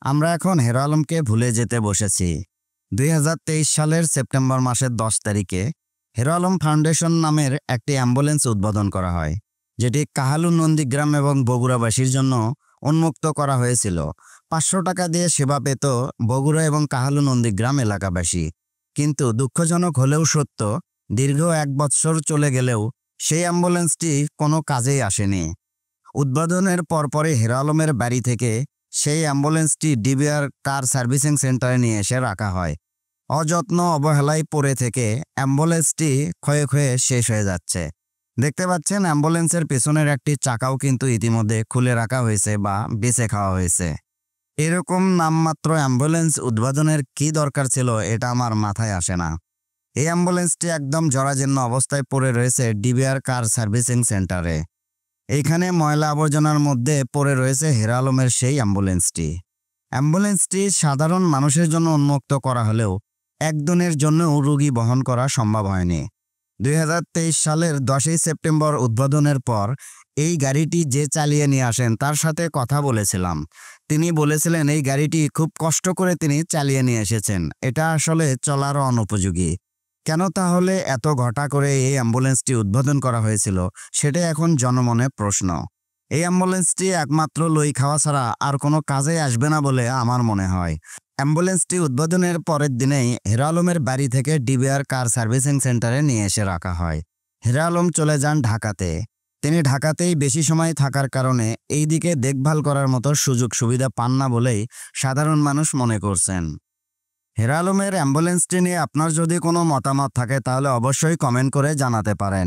আমরা এখন হিরো আলমকে ভুলে যেতে বসেছি। ২০২৩ সালের সেপ্টেম্বর মাসের ১০ তারিখে হিরো আলম ফাউন্ডেশন নামের একটি অ্যাম্বুলেন্স উদ্বোধন করা হয়, যেটি কাহালু নন্দীগ্রাম এবং বগুড়াবাসীর জন্য উন্মুক্ত করা হয়েছিল। ৫০০ টাকা দিয়ে সেবা পেত বগুড়া এবং কাহালু নন্দীগ্রাম এলাকাবাসী। কিন্তু দুঃখজনক হলেও সত্য, দীর্ঘ ১ বৎসর চলে গেলেও সেই অ্যাম্বুলেন্সটি কোনো কাজেই আসেনি। উদ্বোধনের পরপরই হিরো আলমের বাড়ি থেকে সেই অ্যাম্বুলেন্সটি ডিবিআর কার সার্ভিসিং সেন্টারে নিয়ে এসে রাখা হয়। অযত্ন অবহেলায় পড়ে থেকে অ্যাম্বুলেন্সটি ক্ষয়ে ক্ষয়ে শেষ হয়ে যাচ্ছে। দেখতে পাচ্ছেন অ্যাম্বুলেন্সের পেছনের একটি চাকাও কিন্তু ইতিমধ্যে খুলে রাখা হয়েছে বা বেঁচে খাওয়া হয়েছে। এরকম নামমাত্র অ্যাম্বুলেন্স উদ্বোধনের কি দরকার ছিল, এটা আমার মাথায় আসে না। এই অ্যাম্বুলেন্সটি একদম জরাজীর্ণ অবস্থায় পড়ে রয়েছে ডিবিআর কার সার্ভিসিং সেন্টারে। এইখানে ময়লা আবর্জনার মধ্যে পড়ে রয়েছে হিরো আলমের সেই অ্যাম্বুলেন্সটি সাধারণ মানুষের জন্য উন্মুক্ত করা হলেও একদিনের জন্যও রোগী বহন করা সম্ভব হয়নি। ২০২৩ সালের ১০ই সেপ্টেম্বর উদ্বোধনের পর এই গাড়িটি যে চালিয়ে নিয়ে আসেন তার সাথে কথা বলেছিলাম। তিনি বলেছিলেন এই গাড়িটি খুব কষ্ট করে তিনি চালিয়ে নিয়ে এসেছেন, এটা আসলে চলারও অনুপযোগী। কেন তাহলে এত ঘটা করে এই অ্যাম্বুলেন্সটি উদ্বোধন করা হয়েছিল, সেটা এখন জনমনে প্রশ্ন। এই অ্যাম্বুলেন্সটি একমাত্র লই খাওয়া ছাড়া আর কোনো কাজে আসবে না বলে আমার মনে হয়। অ্যাম্বুলেন্সটি উদ্বোধনের পরের দিনেই হিরো আলমের বাড়ি থেকে ডিবিআর কার সার্ভিসিং সেন্টারে নিয়ে এসে রাখা হয়। হিরো আলম চলে যান ঢাকাতে। তিনি ঢাকাতেই বেশি সময় থাকার কারণে এই দিকে দেখভাল করার মতো সুযোগ সুবিধা পান না বলেই সাধারণ মানুষ মনে করছেন। হিরো আলমের অ্যাম্বুলেন্সটি নিয়ে আপনার যদি কোনো মতামত থাকে তাহলে অবশ্যই কমেন্ট করে জানাতে পারেন।